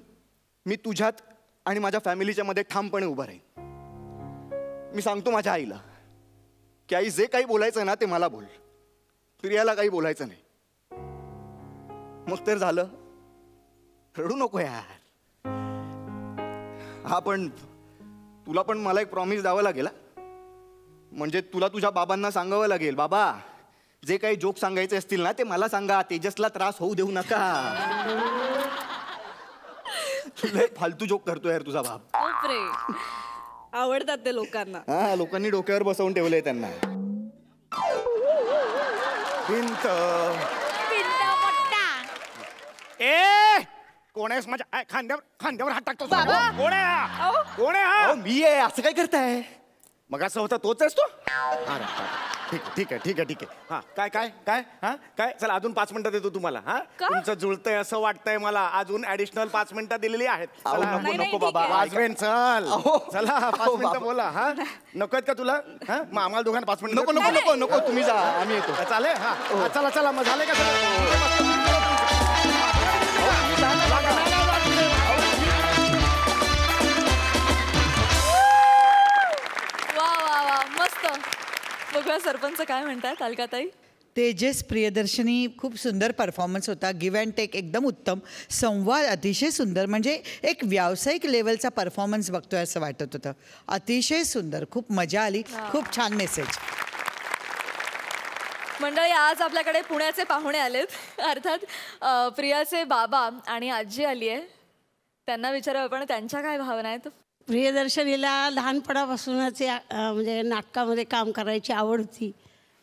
मी तुझ्यात आणि माझ्या फॅमिलीच्या मध्ये ठामपणे उभा राहीन. मी सांगतो माझ्या आईला की आई, जे काही बोलायचं ना ते मला बोल, प्रियाला काही बोलायचं नाही. मग तर झालं. रडू नको यार. हा, पण तुला पण मला एक प्रॉमिस द्यावं लागेल. म्हणजे तुला तुझ्या बाबांना सांगावं लागेल, बाबा जे काही जोक सांगायचे असतील ना ते मला सांगा, तेजसला त्रास होऊ देऊ नका. लय फालतू जोक करतो यार तुझा बाप. आवडतात ते लोकांना. हा, लोकांनी डोक्यावर बसवून ठेवलंय त्यांना. भिंत ए, कोण आहेस? माझ्या खांद्यावर हात टाकतो. कोण आहे हा? कोण आहे हा? मी आहे. असं काय करताय? मग असं होतं, तोच आहेस तो? ठीक आहे. हा, काय हा काय? चला, अजून 5 मिनिटं देतो तुम्हाला. हा, तुमचं जुळतंय असं वाटतंय मला. अजून ऍडिशनल 5 मिनिटं दिलेली आहेत. नको बाबा, वाजवेन. चला 5 मिनिटं बोला. हा, नको आहेत का तुला? हा, मग आम्हाला दोघांना 5 मिनिटं. नको, तुम्ही जा, आम्ही येतो. चालेल. हा, चला मग झाले का? मस्त. बघूया सरपंच काय म्हणतात. अलकाताई. तेजस, प्रियदर्शनी, खूप सुंदर परफॉर्मन्स होता. गिव्ह अँड टेक एकदम उत्तम. संवाद अतिशय सुंदर. म्हणजे एक व्यावसायिक लेवलचा परफॉर्मन्स बघतोय असं वाटत होतं. अतिशय सुंदर. खूप मजा आली. खूप छान मेसेज. मंडळी, आज आपल्याकडे पुण्याचे पाहुणे आलेत. अर्थात प्रियाचे बाबा आणि आजी आली आहे. त्यांना विचारावं आपण त्यांच्या काय भावना आहेत. प्रियदर्शनीला लहानपणापासूनच म्हणजे नाटकामध्ये काम करायची आवड होती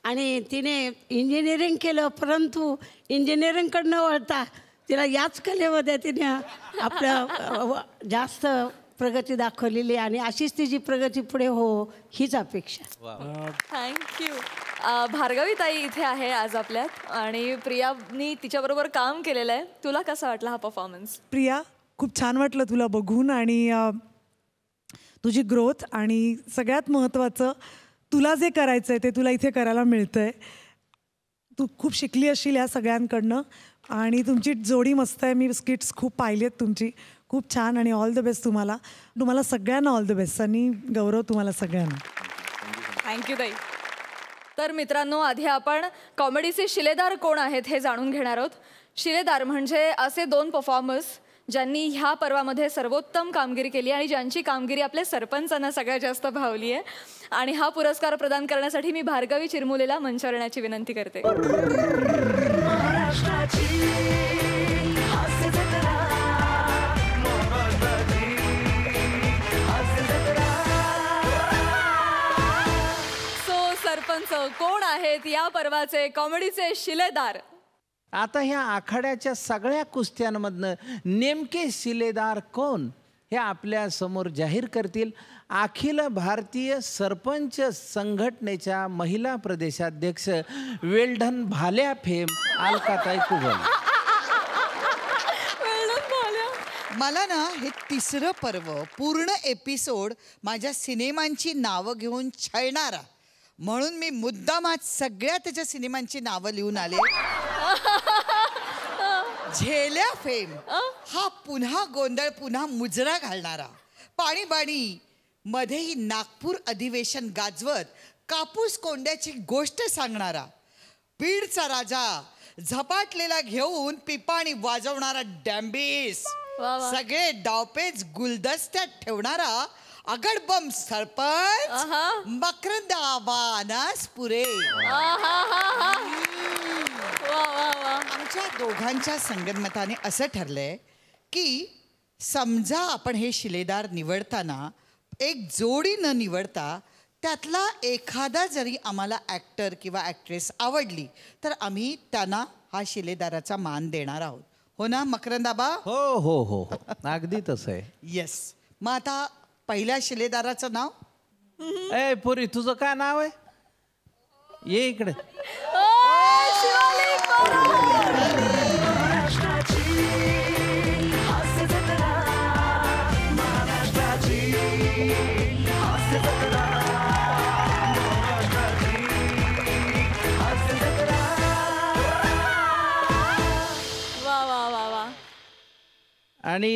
आणि तिने इंजिनिअरिंग केलं, परंतु इंजिनिअरिंगकडनं वळता तिला याच कलेमध्ये तिने आपलं जास्त प्रगती दाखवलेली आणि अशीच तिची प्रगती पुढे हो हीच अपेक्षा. थँक्यू. भार्गवीताई इथे आहे आज आपल्यात आणि प्रियानी तिच्याबरोबर काम केलेलं आहे. तुला कसा वाटला हा परफॉर्मन्स? प्रिया, खूप छान वाटलं तुला बघून आणि तुझी ग्रोथ आणि सगळ्यात महत्त्वाचं तुला जे करायचं आहे ते तुला इथे करायला मिळतं आहे. तू खूप शिकली असशील या सगळ्यांकडनं आणि तुमची जोडी मस्त आहे. मी स्किट्स खूप पाहिली आहेत तुमची. खूप छान आणि ऑल द बेस्ट तुम्हाला सगळ्यांना ऑल द बेस्ट. आणि गौरव तुम्हाला सगळ्यांना. थँक्यू ताई. तर मित्रांनो, आधी आपण कॉमेडीचे शिलेदार कोण आहेत हे जाणून घेणार आहोत. शिलेदार म्हणजे असे 2 परफॉर्मर्स ज्यांनी ह्या पर्वामध्ये सर्वोत्तम कामगिरी केली आणि ज्यांची कामगिरी आपल्या सरपंचांना सगळ्यात जास्त भावली आहे. आणि हा पुरस्कार प्रदान करण्यासाठी मी भार्गवी चिरमुलेला मंचावर येण्याची विनंती करते. सरपंच कोण आहेत या पर्वाचे कॉमेडीचे शिलेदार? आता ह्या आखाड्याच्या सगळ्या कुस्त्यांमधनं नेमके शिलेदार कोण हे आपल्या समोर जाहीर करतील अखिल भारतीय सरपंच संघटनेच्या महिला प्रदेशाध्यक्ष वेल्डन भाल्या फेम अलकाताई कुबल. मला ना हे 3रं पर्व पूर्ण एपिसोड माझ्या सिनेमांची नावं घेऊन छळणारा, म्हणून मी मुद्दामात सगळ्या त्याच्या सिनेमांची नावं लिहून आले. झेल्या फेम हा पुन्हा गोंधळ, पुन्हा मुजरा घालणारा, पाणी बाणी मध्येही नागपूर अधिवेशन गाजवत कापूस कोंड्याची गोष्ट सांगणारा, बीडचा राजा झपाटलेला घेऊन पिपाणी वाजवणारा डॅम्बिस, सगळे डावपेच गुलदस्त्यात ठेवणारा अगडबम सरपंच मकरंद आबानास पुरे. आमच्या दोघांच्या संगनमताने असं ठरलंय की समजा आपण हे शिलेदार निवडताना एक जोडी न निवडता त्यातला एखादा जरी आम्हाला ॲक्टर किंवा ॲक्ट्रेस आवडली तर आम्ही त्यांना हा शिलेदाराचा मान देणार आहोत. हो ना मकरंदाबा? हो हो हो अगदी तसं आहे. येस. मग आता पहिल्या शिलेदाराचं नाव? ए पुरी, तुझं काय नाव आहे? ये इकडे. वा वा वा वा. आणि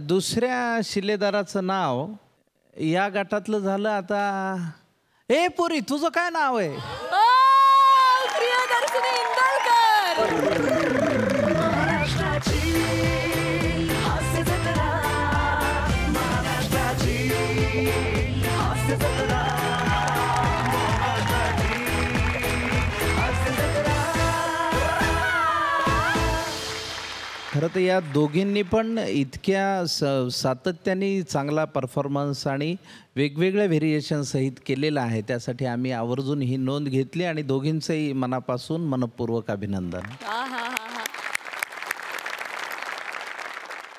दुसऱ्या शिलेदाराचं नाव या गटातलं झालं आता. ए पुरी, तुझं काय नाव आहे? प्रियदर्शनी इंदलकर. खरं तर या दोघींनी पण इतक्या सातत्याने चांगला परफॉर्मन्स आणि वेगवेगळ्या व्हेरिएशन सहित केलेला आहे. त्यासाठी आम्ही आवर्जून ही नोंद घेतली आणि दोघींचंही मनापासून मनपूर्वक अभिनंदन.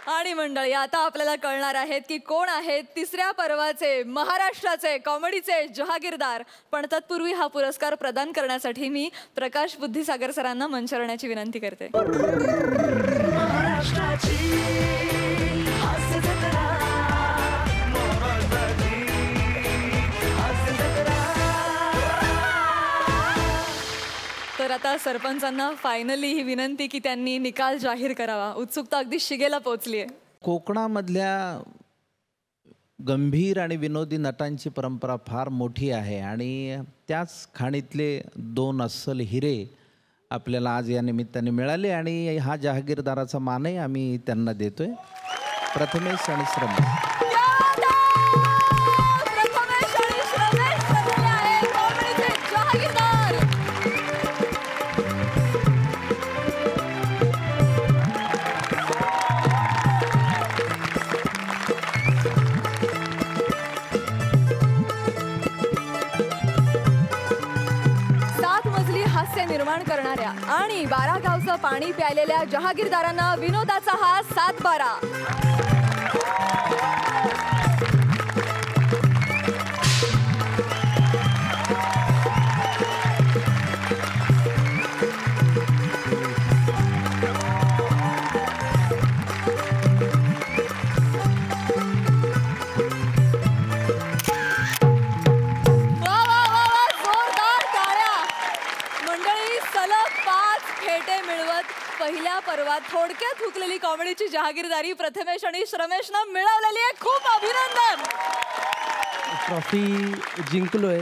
आणि मंडळी, आता आपल्याला कळणार आहेत की कोण आहेत तिसऱ्या पर्वाचे महाराष्ट्राचे कॉमेडीचे जहागीरदार. पण तत्पूर्वी हा पुरस्कार प्रदान करण्यासाठी मी प्रकाश बुद्धिसागर सरांना मंचावर येण्याची विनंती करते. तर आता सरपंचांना फायनली ही विनंती की त्यांनी निकाल जाहीर करावा. उत्सुकता अगदी शिगेला पोहोचली आहे. कोकणामधल्या गंभीर आणि विनोदी नटांची परंपरा फार मोठी आहे आणि त्याच खाणीतले दोन अस्सल हिरे आपल्याला आज या निमित्ताने मिळाले आणि हा जहागीरदाराचा मानही आम्ही त्यांना देतोय. प्रथमेश आणि श्रमेश. निर्माण करणाऱ्या आणि 12 गावचं पाणी प्यायलेल्या जहागीरदारांना विनोदाचा हा 7-12. पहिल्या पर्वात थोडक्यात हुकलेली कॉमेडीची जहागीरदारी प्रथमेश आणि श्रमेशनं मिळवलेली आहे. खूप अभिनंदन. ट्रॉफी जिंकलोय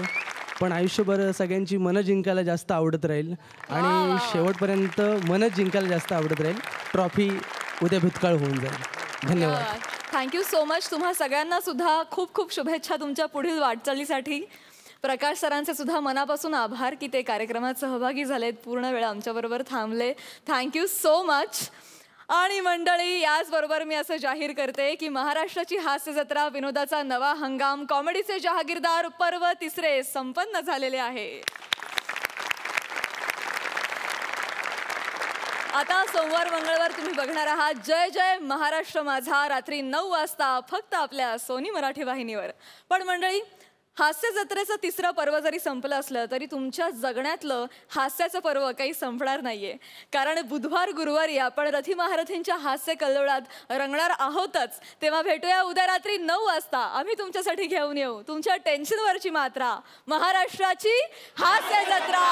पण आयुष्यभर सगळ्यांची मनं जिंकायला जास्त आवडत राहील आणि शेवटपर्यंत मनच जिंकायला जास्त आवडत राहील. ट्रॉफी उद्या भूतकाळ होऊन जाईल. धन्यवाद. Thank you so much. तुम्हा सगळ्यांना सुद्धा खूप खूप शुभेच्छा तुमच्या पुढील वाटचालीसाठी. प्रकाश सरांचे सुद्धा मनापासून आभार की ते कार्यक्रमात सहभागी झालेत, पूर्ण वेळ आमच्याबरोबर थांबले. Thank you so much. आणि मंडळी, याचबरोबर मी असं जाहीर करते की महाराष्ट्राची हास्य जत्रा विनोदाचा नवा हंगाम कॉमेडीचे जहागीरदार पर्व 3 संपन्न झालेले आहे. आता सोमवार मंगळवार तुम्ही बघणार आहात जय जय महाराष्ट्र माझा रात्री 9 वाजता फक्त आपल्या सोनी मराठी वाहिनीवर. पण मंडळी, हास्य जत्रेचं 3रं पर्व जरी संपलं असलं तरी तुमच्या जगण्यातलं हास्याचं पर्व काही संपणार नाहीये. कारण बुधवार गुरुवारी आपण रथी महारथींच्या हास्य कल्लोळात रंगणार आहोतच. तेव्हा भेटूया उद्या रात्री 9 वाजता. आम्ही तुमच्यासाठी घेऊन येऊ तुमच्या टेन्शनवरची मात्रा, महाराष्ट्राची हास्य जत्रा.